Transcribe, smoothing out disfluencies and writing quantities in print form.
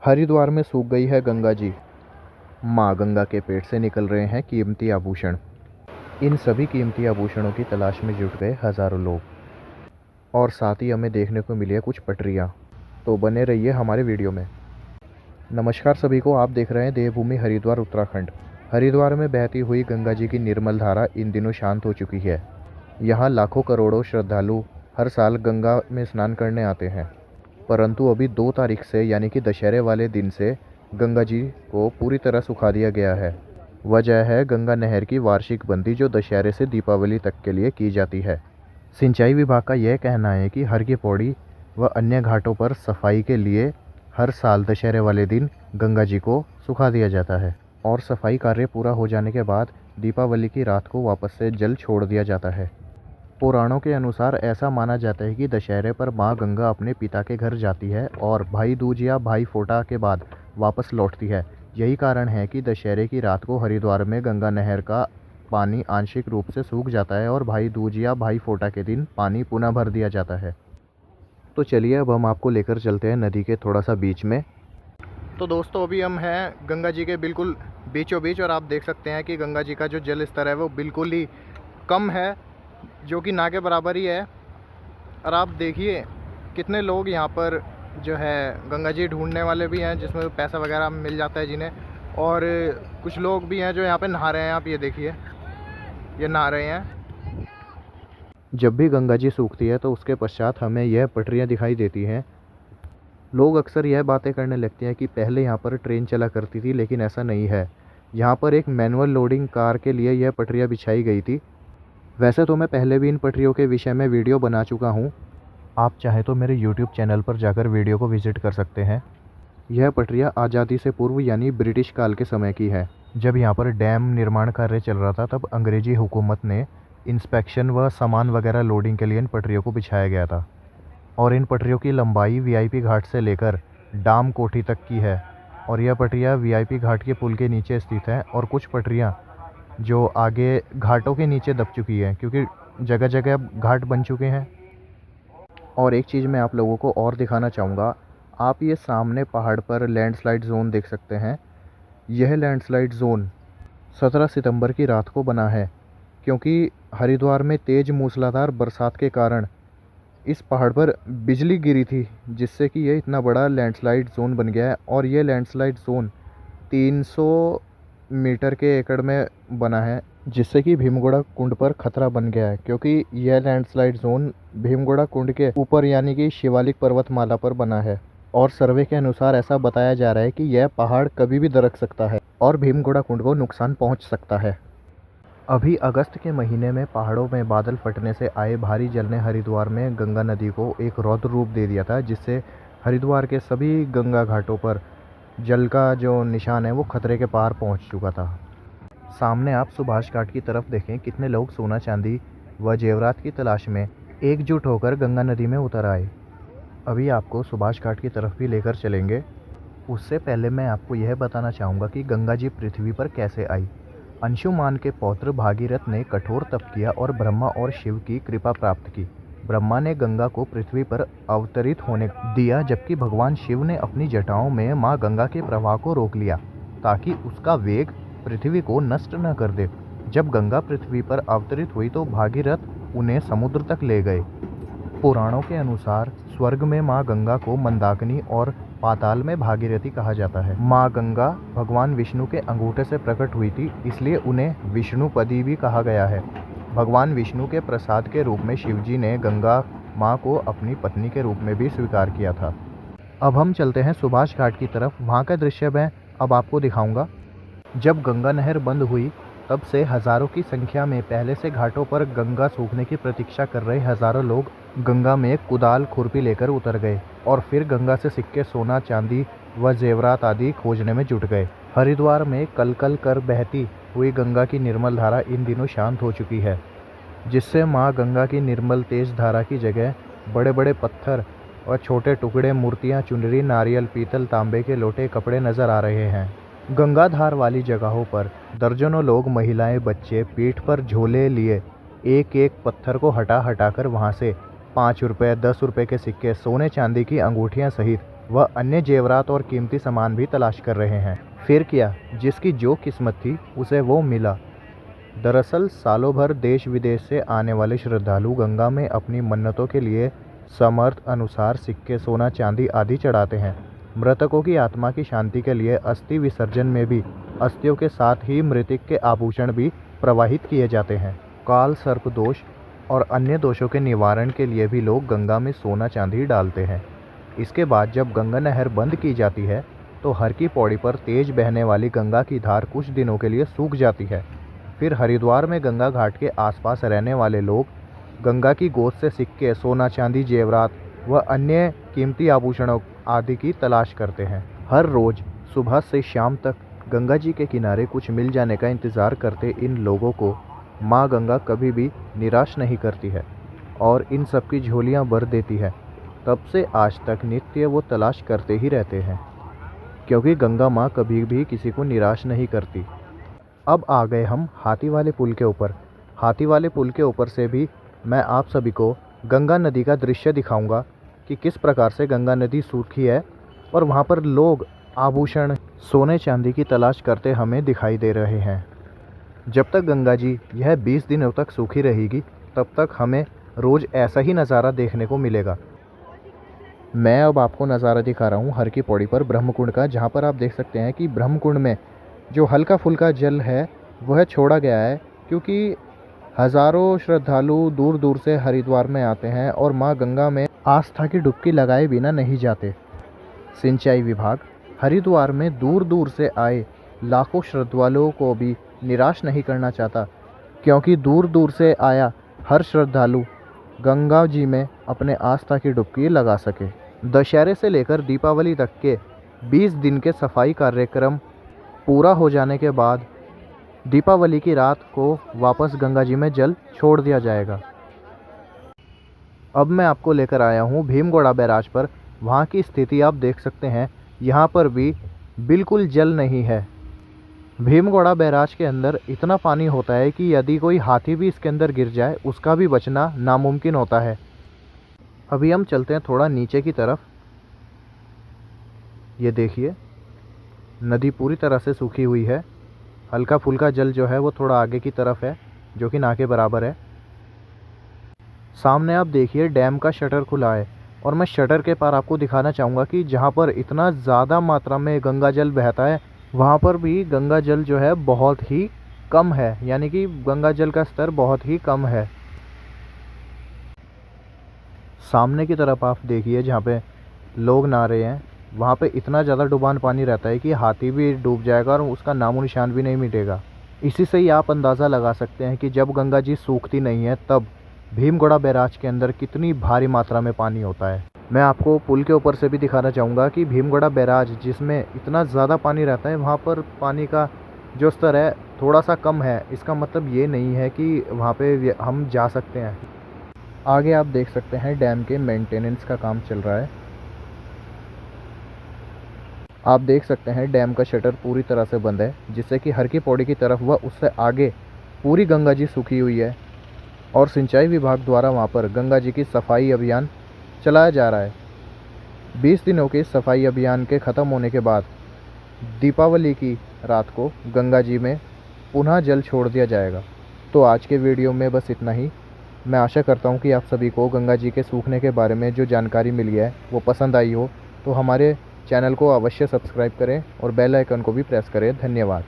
हरिद्वार में सूख गई है गंगा जी। माँ गंगा के पेट से निकल रहे हैं कीमती आभूषण। इन सभी कीमती आभूषणों की तलाश में जुट गए हज़ारों लोग, और साथ ही हमें देखने को मिली है कुछ पटरियाँ। तो बने रहिए हमारे वीडियो में। नमस्कार सभी को, आप देख रहे हैं देवभूमि हरिद्वार उत्तराखंड। हरिद्वार में बहती हुई गंगा जी की निर्मल धारा इन दिनों शांत हो चुकी है। यहाँ लाखों करोड़ों श्रद्धालु हर साल गंगा में स्नान करने आते हैं, परंतु अभी 2 तारीख से यानी कि दशहरे वाले दिन से गंगा जी को पूरी तरह सुखा दिया गया है। वजह है गंगा नहर की वार्षिक बंदी, जो दशहरे से दीपावली तक के लिए की जाती है। सिंचाई विभाग का यह कहना है कि हर की पौड़ी व अन्य घाटों पर सफाई के लिए हर साल दशहरे वाले दिन गंगा जी को सुखा दिया जाता है, और सफाई कार्य पूरा हो जाने के बाद दीपावली की रात को वापस से जल छोड़ दिया जाता है। पुराणों के अनुसार ऐसा माना जाता है कि दशहरे पर माँ गंगा अपने पिता के घर जाती है और भाई दूज या भाई फोटा के बाद वापस लौटती है। यही कारण है कि दशहरे की रात को हरिद्वार में गंगा नहर का पानी आंशिक रूप से सूख जाता है और भाई दूज या भाई फोटा के दिन पानी पुनः भर दिया जाता है। तो चलिए अब हम आपको लेकर चलते हैं नदी के थोड़ा सा बीच में। तो दोस्तों, अभी हम हैं गंगा जी के बिल्कुल बीचों बीच, और आप देख सकते हैं कि गंगा जी का जो जल स्तर है वो बिल्कुल ही कम है, जो कि ना के बराबर ही है। और आप देखिए कितने लोग यहाँ पर जो है गंगा जी ढूंढने वाले भी हैं, जिसमें पैसा वगैरह मिल जाता है जिन्हें, और कुछ लोग भी हैं जो यहाँ पे नहा रहे हैं। आप ये देखिए, ये नहा रहे हैं। जब भी गंगा जी सूखती है तो उसके पश्चात हमें यह पटरियाँ दिखाई देती हैं। लोग अक्सर यह बातें करने लगते हैं कि पहले यहाँ पर ट्रेन चला करती थी, लेकिन ऐसा नहीं है। यहाँ पर एक मैनुअल लोडिंग कार के लिए यह पटरियाँ बिछाई गई थी। वैसे तो मैं पहले भी इन पटरियों के विषय में वीडियो बना चुका हूँ। आप चाहे तो मेरे यूट्यूब चैनल पर जाकर वीडियो को विज़िट कर सकते हैं। यह पटरियाँ आज़ादी से पूर्व यानी ब्रिटिश काल के समय की है। जब यहाँ पर डैम निर्माण कार्य चल रहा था, तब अंग्रेजी हुकूमत ने इंस्पेक्शन व सामान वगैरह लोडिंग के लिए इन पटरियों को बिछाया गया था। और इन पटरियों की लंबाई वीआईपी घाट से लेकर डाम कोठी तक की है, और यह पटरियाँ वीआईपी घाट के पुल के नीचे स्थित हैं, और कुछ पटरियाँ जो आगे घाटों के नीचे दब चुकी है, क्योंकि जगह जगह अब घाट बन चुके हैं। और एक चीज़ मैं आप लोगों को और दिखाना चाहूँगा। आप ये सामने पहाड़ पर लैंडस्लाइड ज़ोन देख सकते हैं। यह लैंडस्लाइड ज़ोन 17 सितंबर की रात को बना है, क्योंकि हरिद्वार में तेज़ मूसलाधार बरसात के कारण इस पहाड़ पर बिजली गिरी थी, जिससे कि ये इतना बड़ा लैंडस्लाइड ज़ोन बन गया है। और ये लैंडस्लाइड ज़ोन 300 मीटर के एकड़ में बना है, जिससे कि भीमगोड़ा कुंड पर खतरा बन गया है, क्योंकि यह लैंडस्लाइड जोन भीमगोड़ा कुंड के ऊपर यानी कि शिवालिक पर्वतमाला पर बना है। और सर्वे के अनुसार ऐसा बताया जा रहा है कि यह पहाड़ कभी भी दरक सकता है और भीमगोड़ा कुंड को नुकसान पहुंच सकता है। अभी अगस्त के महीने में पहाड़ों में बादल फटने से आए भारी जल ने हरिद्वार में गंगा नदी को एक रौद्र रूप दे दिया था, जिससे हरिद्वार के सभी गंगा घाटों पर जल का जो निशान है वो खतरे के पार पहुंच चुका था। सामने आप सुभाष घाट की तरफ देखें, कितने लोग सोना चांदी व जेवरात की तलाश में एकजुट होकर गंगा नदी में उतर आए। अभी आपको सुभाष घाट की तरफ भी लेकर चलेंगे। उससे पहले मैं आपको यह बताना चाहूँगा कि गंगा जी पृथ्वी पर कैसे आई। अंशुमान के पौत्र भागीरथ ने कठोर तप किया और ब्रह्मा और शिव की कृपा प्राप्त की। ब्रह्मा ने गंगा को पृथ्वी पर अवतरित होने दिया, जबकि भगवान शिव ने अपनी जटाओं में माँ गंगा के प्रवाह को रोक लिया, ताकि उसका वेग पृथ्वी को नष्ट न कर दे। जब गंगा पृथ्वी पर अवतरित हुई तो भागीरथ उन्हें समुद्र तक ले गए। पुराणों के अनुसार स्वर्ग में माँ गंगा को मंदाकिनी और पाताल में भागीरथी कहा जाता है। माँ गंगा भगवान विष्णु के अंगूठे से प्रकट हुई थी, इसलिए उन्हें विष्णुपदी भी कहा गया है। भगवान विष्णु के प्रसाद के रूप में शिवजी ने गंगा माँ को अपनी पत्नी के रूप में भी स्वीकार किया था। अब हम चलते हैं सुभाष घाट की तरफ। वहाँ का दृश्य मैं अब आपको दिखाऊंगा। जब गंगा नहर बंद हुई, तब से हज़ारों की संख्या में पहले से घाटों पर गंगा सूखने की प्रतीक्षा कर रहे हज़ारों लोग गंगा में कुदाल खुरपी लेकर उतर गए, और फिर गंगा से सिक्के, सोना चांदी व जेवरात आदि खोजने में जुट गए। हरिद्वार में कल कल कर बहती हुई गंगा की निर्मल धारा इन दिनों शांत हो चुकी है, जिससे माँ गंगा की निर्मल तेज धारा की जगह बड़े बड़े पत्थर और छोटे टुकड़े, मूर्तियाँ, चुनरी, नारियल, पीतल, तांबे के लोटे, कपड़े नजर आ रहे हैं। गंगाधार वाली जगहों पर दर्जनों लोग, महिलाएं, बच्चे पीठ पर झोले लिए एक एक पत्थर को हटा हटाकर वहां से 5 रुपये, 10 रुपये के सिक्के, सोने चांदी की अंगूठियां सहित वह अन्य जेवरात और कीमती सामान भी तलाश कर रहे हैं। फिर क्या, जिसकी जो किस्मत थी उसे वो मिला। दरअसल सालों भर देश विदेश से आने वाले श्रद्धालु गंगा में अपनी मन्नतों के लिए समर्थ अनुसार सिक्के, सोना, चांदी आदि चढ़ाते हैं। मृतकों की आत्मा की शांति के लिए अस्थि विसर्जन में भी अस्थियों के साथ ही मृतक के आभूषण भी प्रवाहित किए जाते हैं। काल सर्प दोष और अन्य दोषों के निवारण के लिए भी लोग गंगा में सोना चांदी डालते हैं। इसके बाद जब गंगा नहर बंद की जाती है तो हर की पौड़ी पर तेज बहने वाली गंगा की धार कुछ दिनों के लिए सूख जाती है। फिर हरिद्वार में गंगा घाट के आसपास रहने वाले लोग गंगा की गोद से सिक्के, सोना चांदी, जेवरात व अन्य कीमती आभूषणों आदि की तलाश करते हैं। हर रोज़ सुबह से शाम तक गंगा जी के किनारे कुछ मिल जाने का इंतज़ार करते इन लोगों को माँ गंगा कभी भी निराश नहीं करती है और इन सब की झोलियाँ भर देती है। तब से आज तक नित्य वो तलाश करते ही रहते हैं, क्योंकि गंगा माँ कभी भी किसी को निराश नहीं करती। अब आ गए हम हाथी वाले पुल के ऊपर। हाथी वाले पुल के ऊपर से भी मैं आप सभी को गंगा नदी का दृश्य दिखाऊंगा कि किस प्रकार से गंगा नदी सूखी है और वहाँ पर लोग आभूषण, सोने चांदी की तलाश करते हमें दिखाई दे रहे हैं। जब तक गंगा जी यह 20 दिनों तक सूखी रहेगी तब तक हमें रोज़ ऐसा ही नज़ारा देखने को मिलेगा। मैं अब आपको नज़ारा दिखा रहा हूँ हर की पौड़ी पर ब्रह्मकुंड का, जहाँ पर आप देख सकते हैं कि ब्रह्मकुंड में जो हल्का फुल्का जल है वह छोड़ा गया है, क्योंकि हज़ारों श्रद्धालु दूर दूर से हरिद्वार में आते हैं और माँ गंगा में आस्था की डुबकी लगाए बिना नहीं जाते। सिंचाई विभाग हरिद्वार में दूर दूर से आए लाखों श्रद्धालुओं को भी निराश नहीं करना चाहता, क्योंकि दूर दूर से आया हर श्रद्धालु गंगा जी में अपने आस्था की डुबकी लगा सके। दशहरे से लेकर दीपावली तक के 20 दिन के सफाई कार्यक्रम पूरा हो जाने के बाद दीपावली की रात को वापस गंगा जी में जल छोड़ दिया जाएगा। अब मैं आपको लेकर आया हूँ भीमगोड़ा बैराज पर। वहाँ की स्थिति आप देख सकते हैं, यहाँ पर भी बिल्कुल जल नहीं है। भीमगोड़ा बैराज के अंदर इतना पानी होता है कि यदि कोई हाथी भी इसके अंदर गिर जाए उसका भी बचना नामुमकिन होता है। अभी हम चलते हैं थोड़ा नीचे की तरफ। ये देखिए, नदी पूरी तरह से सूखी हुई है। हल्का फुल्का जल जो है वो थोड़ा आगे की तरफ है, जो कि ना के बराबर है। सामने आप देखिए डैम का शटर खुला है और मैं शटर के पार आपको दिखाना चाहूँगा कि जहाँ पर इतना ज़्यादा मात्रा में गंगा जल बहता है वहाँ पर भी गंगा जल जो है बहुत ही कम है, यानी कि गंगा जल का स्तर बहुत ही कम है। सामने की तरफ आप देखिए जहाँ पे लोग नहा रहे हैं, वहाँ पे इतना ज़्यादा डुबान पानी रहता है कि हाथी भी डूब जाएगा और उसका नामो निशान भी नहीं मिटेगा। इसी से ही आप अंदाज़ा लगा सकते हैं कि जब गंगा जी सूखती नहीं है तब भीमगोड़ा बैराज के अंदर कितनी भारी मात्रा में पानी होता है। मैं आपको पुल के ऊपर से भी दिखाना चाहूँगा कि भीमगोड़ा बैराज जिसमें इतना ज़्यादा पानी रहता है वहाँ पर पानी का जो स्तर है थोड़ा सा कम है। इसका मतलब ये नहीं है कि वहाँ पे हम जा सकते हैं। आगे आप देख सकते हैं डैम के मेंटेनेंस का काम चल रहा है। आप देख सकते हैं डैम का शटर पूरी तरह से बंद है, जिससे कि हर की पौड़ी की तरफ व उससे आगे पूरी गंगा जी सूखी हुई है और सिंचाई विभाग द्वारा वहाँ पर गंगा जी की सफाई अभियान चलाया जा रहा है। 20 दिनों के सफाई अभियान के ख़त्म होने के बाद दीपावली की रात को गंगा जी में पुनः जल छोड़ दिया जाएगा। तो आज के वीडियो में बस इतना ही। मैं आशा करता हूँ कि आप सभी को गंगा जी के सूखने के बारे में जो जानकारी मिली है वो पसंद आई हो। तो हमारे चैनल को अवश्य सब्सक्राइब करें और बेल आइकन को भी प्रेस करें। धन्यवाद।